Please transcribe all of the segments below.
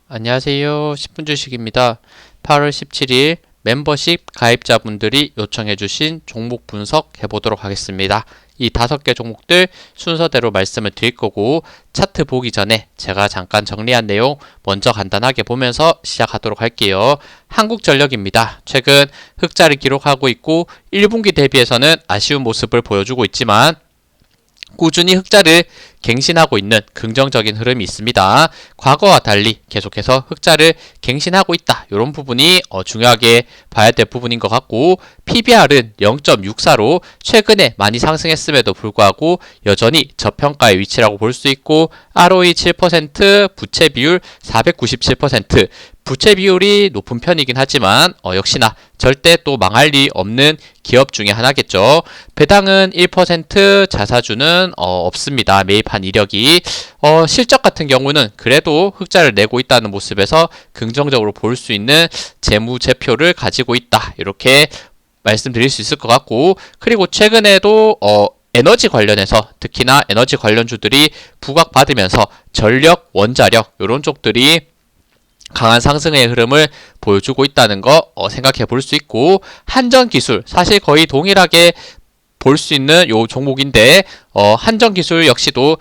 안녕하세요. 10분 주식입니다. 8월 17일 멤버십 가입자분들이 요청해주신 종목 분석해보도록 하겠습니다. 이 5개 종목들 순서대로 말씀을 드릴 거고 차트 보기 전에 제가 잠깐 정리한 내용 먼저 간단하게 보면서 시작하도록 할게요. 한국전력입니다. 최근 흑자를 기록하고 있고 1분기 대비해서는 아쉬운 모습을 보여주고 있지만 꾸준히 흑자를 갱신하고 있는 긍정적인 흐름이 있습니다. 과거와 달리 계속해서 흑자를 갱신하고 있다. 이런 부분이 중요하게 봐야 될 부분인 것 같고 PBR은 0.64로 최근에 많이 상승했음에도 불구하고 여전히 저평가의 위치라고 볼 수 있고 ROE 7%, 부채 비율 497%, 부채 비율이 높은 편이긴 하지만 역시나 절대 또 망할 리 없는 기업 중에 하나겠죠. 배당은 1%, 자사주는 없습니다. 매입한 이력이 실적 같은 경우는 그래도 흑자를 내고 있다는 모습에서 긍정적으로 볼 수 있는 재무제표를 가지고 있다. 이렇게 말씀드릴 수 있을 것 같고 그리고 최근에도 에너지 관련해서 특히나 에너지 관련주들이 부각받으면서 전력, 원자력 이런 쪽들이 강한 상승의 흐름을 보여주고 있다는 거 생각해 볼 수 있고 한전기술 사실 거의 동일하게 볼 수 있는 요 종목인데 한전기술 역시도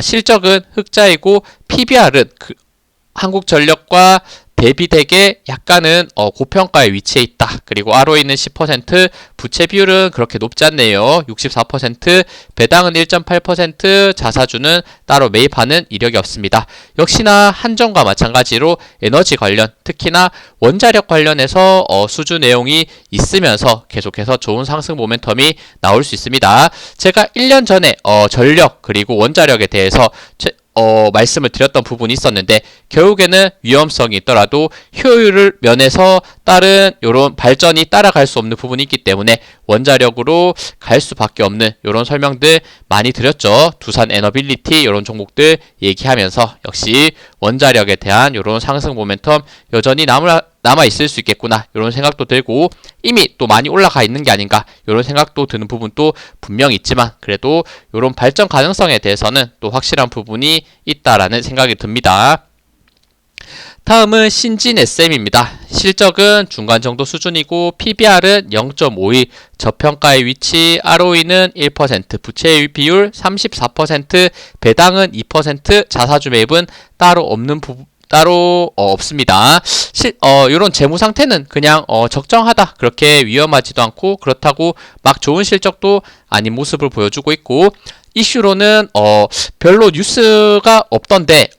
실적은 흑자이고 PBR은 한국전력과 대비되게 약간은 고평가에 위치해 있다. 그리고 ROE는 10%, 부채 비율은 그렇게 높지 않네요. 64%, 배당은 1.8%, 자사주는 따로 매입하는 이력이 없습니다. 역시나 한전과 마찬가지로 에너지 관련, 특히나 원자력 관련해서 수주 내용이 있으면서 계속해서 좋은 상승 모멘텀이 나올 수 있습니다. 제가 1년 전에 전력 그리고 원자력에 대해서 말씀을 드렸던 부분이 있었는데 결국에는 위험성이 있더라도 효율을 면에서 다른 이런 발전이 따라갈 수 없는 부분이 있기 때문에 원자력으로 갈 수밖에 없는 이런 설명들 많이 드렸죠. 두산 에너빌리티 이런 종목들 얘기하면서 역시 원자력에 대한 이런 상승 모멘텀 여전히 남아 있을 수 있겠구나 이런 생각도 들고 이미 또 많이 올라가 있는 게 아닌가 이런 생각도 드는 부분도 분명히 있지만 그래도 이런 발전 가능성에 대해서는 또 확실한 부분이 있다라는 생각이 듭니다. 다음은 신진 SM입니다. 실적은 중간 정도 수준이고 PBR은 0.52, 저평가의 위치, ROE는 1%, 부채 비율 34%, 배당은 2%, 자사주 매입은 따로 없습니다. 이런 재무 상태는 그냥 적정하다. 그렇게 위험하지도 않고 그렇다고 막 좋은 실적도 아닌 모습을 보여주고 있고 이슈로는 별로 뉴스가 없던데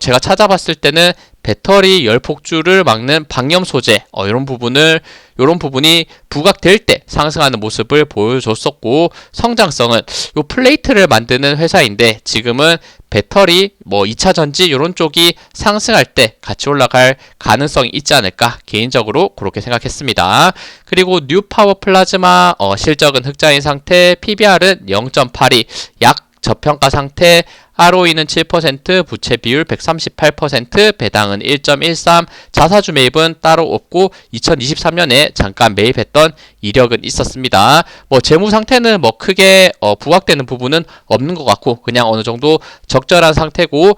제가 찾아봤을 때는 배터리 열폭주를 막는 방염 소재 이런 부분이 부각될 때 상승하는 모습을 보여줬었고 성장성은 요 플레이트를 만드는 회사인데 지금은 배터리 2차 전지 이런 쪽이 상승할 때 같이 올라갈 가능성이 있지 않을까 개인적으로 그렇게 생각했습니다. 그리고 뉴파워 플라즈마 실적은 흑자인 상태, PBR은 0.82, 약 저평가 상태, ROE는 7%, 부채 비율 138%, 배당은 1.13, 자사주 매입은 따로 없고 2023년에 잠깐 매입했던 이력은 있었습니다. 재무 상태는 크게 부각되는 부분은 없는 것 같고 그냥 어느 정도 적절한 상태고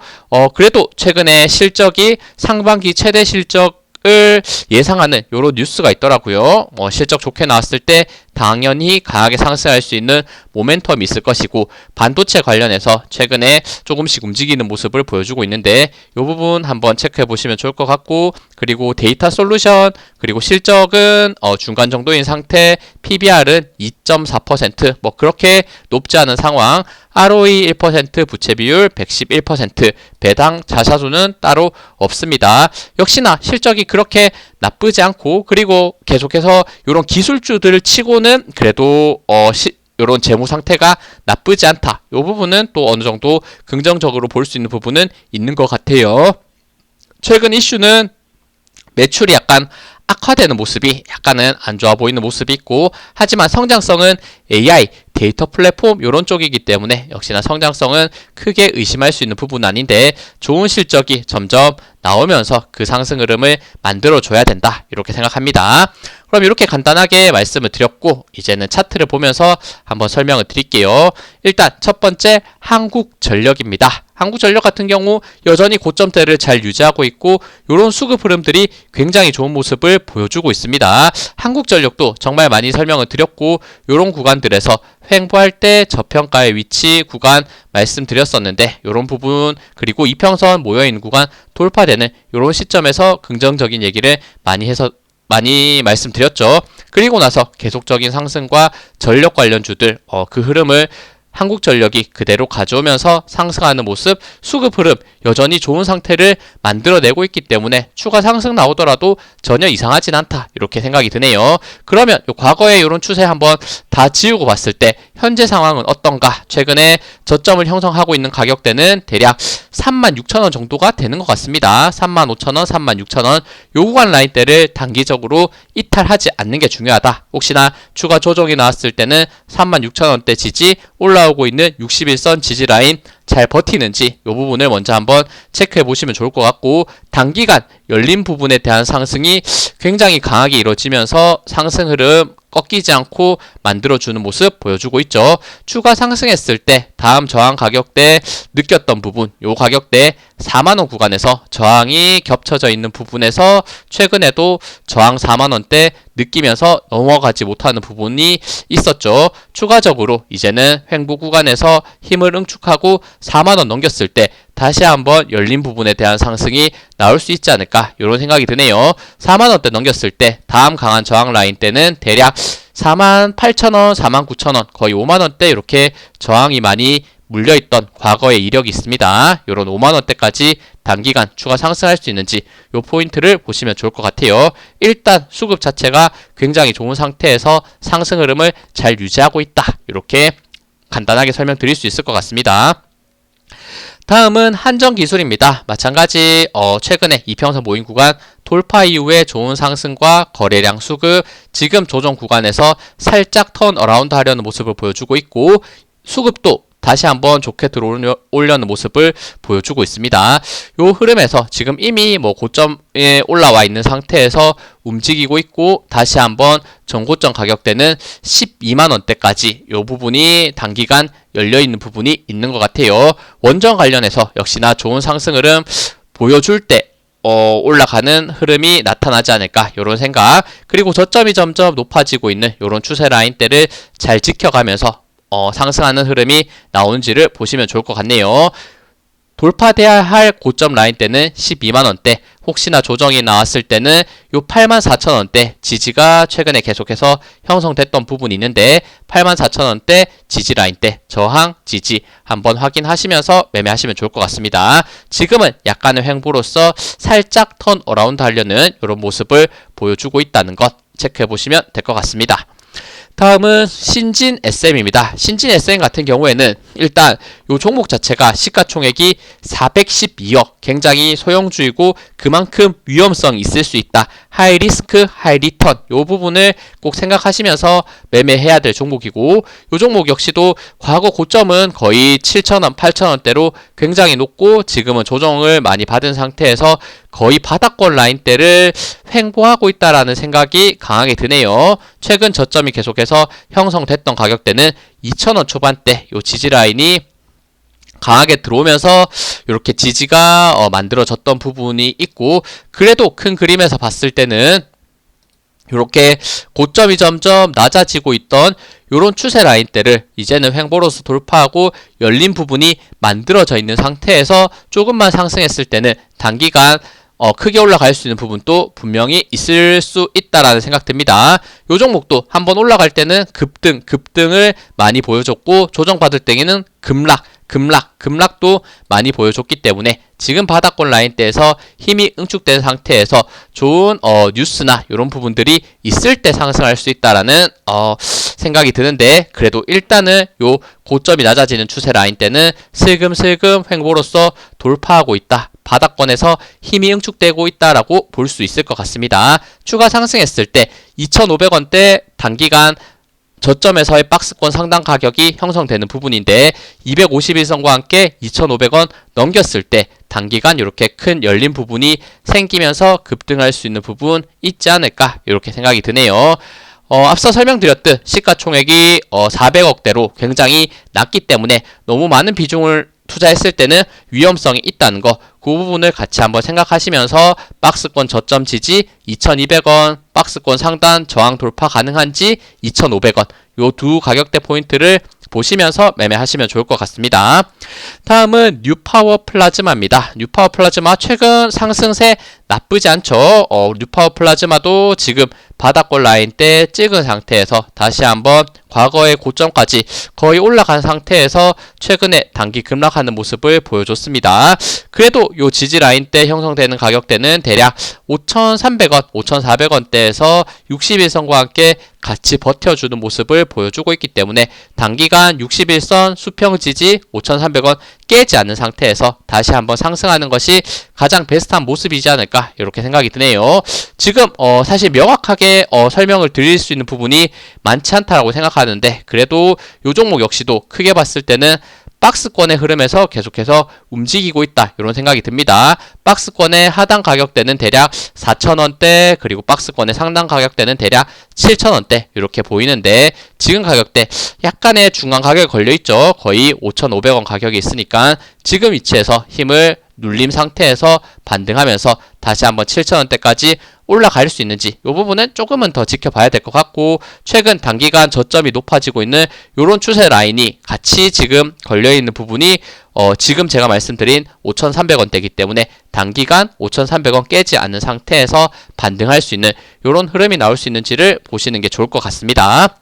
그래도 최근에 실적이 상반기 최대 실적 을 예상하는 요런 뉴스가 있더라고요. 실적 좋게 나왔을 때 당연히 강하게 상승할 수 있는 모멘텀이 있을 것이고 반도체 관련해서 최근에 조금씩 움직이는 모습을 보여주고 있는데 이 부분 한번 체크해 보시면 좋을 것 같고 그리고 데이터 솔루션 그리고 실적은 중간 정도인 상태, PBR은 2.4% 그렇게 높지 않은 상황, ROE 1%, 부채 비율 111%, 배당, 자사주는 따로 없습니다. 역시나 실적이 그렇게 나쁘지 않고 그리고 계속해서 이런 기술주들을 치고는 그래도 이런 재무 상태가 나쁘지 않다. 이 부분은 또 어느 정도 긍정적으로 볼 수 있는 부분은 있는 것 같아요. 최근 이슈는 매출이 약간 악화되는 모습이 약간은 안 좋아 보이는 모습이 있고 하지만 성장성은 AI, 데이터 플랫폼 이런 쪽이기 때문에 역시나 성장성은 크게 의심할 수 있는 부분은 아닌데 좋은 실적이 점점 나오면서 그 상승 흐름을 만들어줘야 된다 이렇게 생각합니다. 그럼 이렇게 간단하게 말씀을 드렸고 이제는 차트를 보면서 한번 설명을 드릴게요. 일단 첫 번째 한국전력입니다. 한국전력 같은 경우 여전히 고점대를 잘 유지하고 있고 이런 수급 흐름들이 굉장히 좋은 모습을 보여주고 있습니다. 한국전력도 정말 많이 설명을 드렸고 이런 구간들에서 횡보할 때 저평가의 위치 구간 말씀드렸었는데 이런 부분 그리고 이평선 모여있는 구간 돌파되는 이런 시점에서 긍정적인 얘기를 많이 말씀드렸죠. 그리고 나서 계속적인 상승과 전력 관련주들 그 흐름을 한국전력이 그대로 가져오면서 상승하는 모습, 수급 흐름 여전히 좋은 상태를 만들어내고 있기 때문에 추가 상승 나오더라도 전혀 이상하진 않다 이렇게 생각이 드네요. 그러면 과거의 이런 추세 한번 다 지우고 봤을 때 현재 상황은 어떤가? 최근에 저점을 형성하고 있는 가격대는 대략 36,000원 정도가 되는 것 같습니다. 35,000원, 36,000원 요 구간 라인대를 단기적으로 이탈하지 않는 게 중요하다. 혹시나 추가 조정이 나왔을 때는 36,000원대 지지 올라오고 있는 61선 지지 라인 잘 버티는지 이 부분을 먼저 한번 체크해 보시면 좋을 것 같고 단기간 열린 부분에 대한 상승이 굉장히 강하게 이루어지면서 상승 흐름 꺾이지 않고 만들어주는 모습 보여주고 있죠. 추가 상승했을 때 다음 저항 가격대 느꼈던 부분 요 가격대 4만원 구간에서 저항이 겹쳐져 있는 부분에서 최근에도 저항 4만원대 느끼면서 넘어가지 못하는 부분이 있었죠. 추가적으로 이제는 횡보 구간에서 힘을 응축하고 4만원 넘겼을 때 다시 한번 열린 부분에 대한 상승이 나올 수 있지 않을까 이런 생각이 드네요. 4만원대 넘겼을 때 다음 강한 저항 라인 때는 대략 48,000원, 49,000원 거의 5만원대 이렇게 저항이 많이 물려있던 과거의 이력이 있습니다. 이런 5만원대까지 단기간 추가 상승할 수 있는지 이 포인트를 보시면 좋을 것 같아요. 일단 수급 자체가 굉장히 좋은 상태에서 상승 흐름을 잘 유지하고 있다. 이렇게 간단하게 설명드릴 수 있을 것 같습니다. 다음은 한전기술입니다. 마찬가지 최근에 이평선 모임 구간 돌파 이후에 좋은 상승과 거래량 수급 지금 조정 구간에서 살짝 턴 어라운드 하려는 모습을 보여주고 있고 수급도 다시 한번 좋게 들어오려는 모습을 보여주고 있습니다. 요 흐름에서 지금 이미 고점에 올라와 있는 상태에서 움직이고 있고 다시 한번 전고점 가격대는 12만원대까지 요 부분이 단기간 열려있는 부분이 있는 것 같아요. 원전 관련해서 역시나 좋은 상승 흐름 보여줄 때 올라가는 흐름이 나타나지 않을까 이런 생각 그리고 저점이 점점 높아지고 있는 이런 추세 라인대를 잘 지켜가면서 상승하는 흐름이 나오는지를 보시면 좋을 것 같네요. 돌파돼야 할 고점 라인 때는 12만원대 혹시나 조정이 나왔을 때는 요 84,000원대 지지가 최근에 계속해서 형성됐던 부분이 있는데 84,000원대 지지 라인 때 저항 지지 한번 확인하시면서 매매하시면 좋을 것 같습니다. 지금은 약간의 횡보로서 살짝 턴 어라운드 하려는 이런 모습을 보여주고 있다는 것 체크해 보시면 될 것 같습니다. 다음은 신진 SM입니다. 신진 SM 같은 경우에는 일단 이 종목 자체가 시가총액이 412억 굉장히 소형주이고 그만큼 위험성이 있을 수 있다. 하이 리스크, 하이 리턴 이 부분을 꼭 생각하시면서 매매해야 될 종목이고 이 종목 역시도 과거 고점은 거의 7,000원, 8,000원대로 굉장히 높고 지금은 조정을 많이 받은 상태에서 거의 바닥권 라인대를 횡보하고 있다라는 생각이 강하게 드네요. 최근 저점이 계속해서 형성됐던 가격대는 2,000원 초반대 이 지지 라인이 강하게 들어오면서 이렇게 지지가 만들어졌던 부분이 있고 그래도 큰 그림에서 봤을 때는 이렇게 고점이 점점 낮아지고 있던 이런 추세 라인대를 이제는 횡보로서 돌파하고 열린 부분이 만들어져 있는 상태에서 조금만 상승했을 때는 단기간 크게 올라갈 수 있는 부분도 분명히 있을 수 있다라는 생각 듭니다. 요 종목도 한번 올라갈 때는 급등을 많이 보여줬고 조정받을 때에는 급락도 많이 보여줬기 때문에 지금 바닥권 라인대에서 힘이 응축된 상태에서 좋은 뉴스나 이런 부분들이 있을 때 상승할 수 있다라는 생각이 드는데 그래도 일단은 요 고점이 낮아지는 추세 라인대는 슬금슬금 횡보로서 돌파하고 있다. 바닥권에서 힘이 응축되고 있다라고 볼 수 있을 것 같습니다. 추가 상승했을 때 2,500원대 단기간 저점에서의 박스권 상단 가격이 형성되는 부분인데 251선과 함께 2,500원 넘겼을 때 단기간 이렇게 큰 열린 부분이 생기면서 급등할 수 있는 부분 있지 않을까 이렇게 생각이 드네요. 앞서 설명드렸듯 시가총액이 400억대로 굉장히 낮기 때문에 너무 많은 비중을 투자했을 때는 위험성이 있다는 거, 그 부분을 같이 한번 생각하시면서 박스권 저점 지지 2,200원, 박스권 상단 저항 돌파 가능한지 2,500원, 요 두 가격대 포인트를 보시면서 매매하시면 좋을 것 같습니다. 다음은 뉴파워 플라즈마입니다. 뉴파워 플라즈마 최근 상승세 나쁘지 않죠. 뉴파워 플라즈마도 지금 바닥권 라인 때 찍은 상태에서 다시 한번 과거의 고점까지 거의 올라간 상태에서 최근에 단기 급락하는 모습을 보여줬습니다. 그래도 요 지지 라인 때 형성되는 가격대는 대략 5,300원, 5,400원대에서 61선과 함께 같이 버텨주는 모습을 보여주고 있기 때문에 단기간 61선 수평 지지 5,300원 깨지 않는 상태에서 다시 한번 상승하는 것이 가장 베스트한 모습이지 않을까 이렇게 생각이 드네요. 지금 사실 명확하게 설명을 드릴 수 있는 부분이 많지 않다라고 생각하는데 그래도 요 종목 역시도 크게 봤을 때는 박스권의 흐름에서 계속해서 움직이고 있다 이런 생각이 듭니다. 박스권의 하단 가격대는 대략 4,000원대 그리고 박스권의 상단 가격대는 대략 7,000원대 이렇게 보이는데 지금 가격대 약간의 중간 가격이 걸려있죠. 거의 5,500원 가격이 있으니까 지금 위치에서 힘을 눌림 상태에서 반등하면서 다시 한번 7,000원대까지 올라갈 수 있는지 이 부분은 조금은 더 지켜봐야 될 것 같고 최근 단기간 저점이 높아지고 있는 이런 추세 라인이 같이 지금 걸려있는 부분이 지금 제가 말씀드린 5,300원대이기 때문에 단기간 5,300원 깨지 않는 상태에서 반등할 수 있는 이런 흐름이 나올 수 있는지를 보시는 게 좋을 것 같습니다.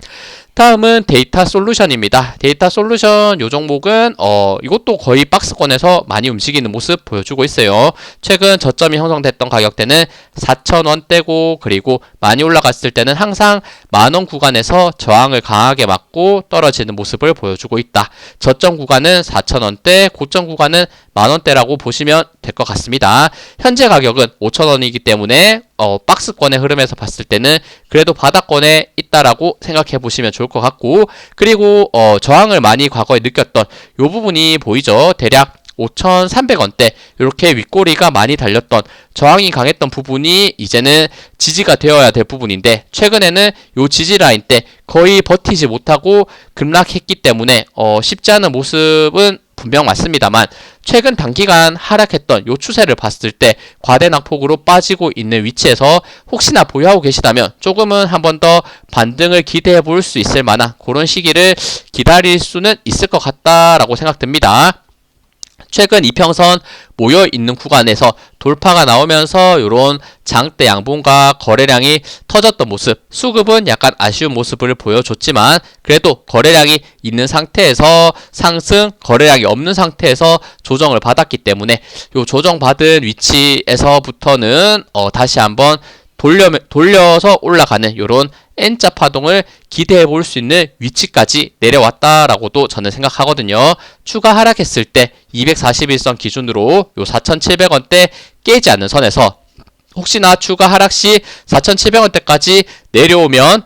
다음은 데이터 솔루션입니다. 데이터 솔루션 요 종목은 이것도 거의 박스권에서 많이 움직이는 모습 보여주고 있어요. 최근 저점이 형성됐던 가격대는 4,000원대고 그리고 많이 올라갔을 때는 항상 만원 구간에서 저항을 강하게 맞고 떨어지는 모습을 보여주고 있다. 저점 구간은 4,000원대, 고점 구간은 만원대라고 보시면 될 것 같습니다. 현재 가격은 5,000원이기 때문에 박스권의 흐름에서 봤을 때는 그래도 바닥권에 있다라고 생각해 보시면 좋을 것 같고 그리고 저항을 많이 과거에 느꼈던 요 부분이 보이죠. 대략 5,300원대 이렇게 윗꼬리가 많이 달렸던 저항이 강했던 부분이 이제는 지지가 되어야 될 부분인데 최근에는 요 지지 라인 때 거의 버티지 못하고 급락했기 때문에 쉽지 않은 모습은 분명 맞습니다만 최근 단기간 하락했던 요 추세를 봤을 때 과대낙폭으로 빠지고 있는 위치에서 혹시나 보유하고 계시다면 조금은 한 번 더 반등을 기대해 볼 수 있을 만한 그런 시기를 기다릴 수는 있을 것 같다라고 생각됩니다. 최근 이평선 모여있는 구간에서 돌파가 나오면서 이런 장대 양봉과 거래량이 터졌던 모습, 수급은 약간 아쉬운 모습을 보여줬지만 그래도 거래량이 있는 상태에서 상승, 거래량이 없는 상태에서 조정을 받았기 때문에 이 조정받은 위치에서부터는 다시 한번 돌려서 올라가는 이런 N자 파동을 기대해 볼 수 있는 위치까지 내려왔다라고도 저는 생각하거든요. 추가 하락했을 때 241선 기준으로 요 4,700원대 깨지 않는 선에서 혹시나 추가 하락 시 4,700원대까지 내려오면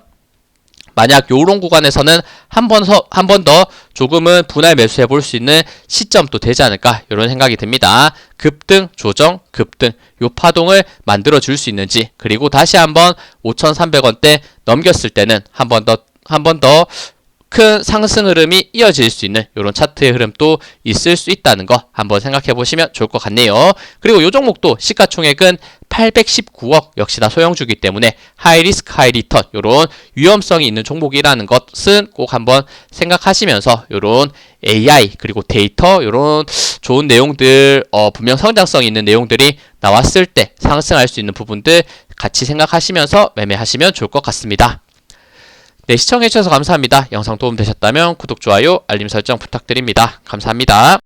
만약 요런 구간에서는 한 번 더 조금은 분할 매수해 볼 수 있는 시점도 되지 않을까 이런 생각이 듭니다. 급등, 조정, 급등 요 파동을 만들어 줄 수 있는지 그리고 다시 한번 5,300원대 넘겼을 때는 한 번 더 큰 상승 흐름이 이어질 수 있는 이런 차트의 흐름도 있을 수 있다는 거 한번 생각해 보시면 좋을 것 같네요. 그리고 이 종목도 시가총액은 819억 역시나 소형주기 때문에 하이리스크 하이리턴 이런 위험성이 있는 종목이라는 것은 꼭 한번 생각하시면서 이런 AI 그리고 데이터 이런 좋은 내용들 분명 성장성 있는 내용들이 나왔을 때 상승할 수 있는 부분들 같이 생각하시면서 매매하시면 좋을 것 같습니다. 네, 시청해주셔서 감사합니다. 영상 도움되셨다면 구독, 좋아요, 알림 설정 부탁드립니다. 감사합니다.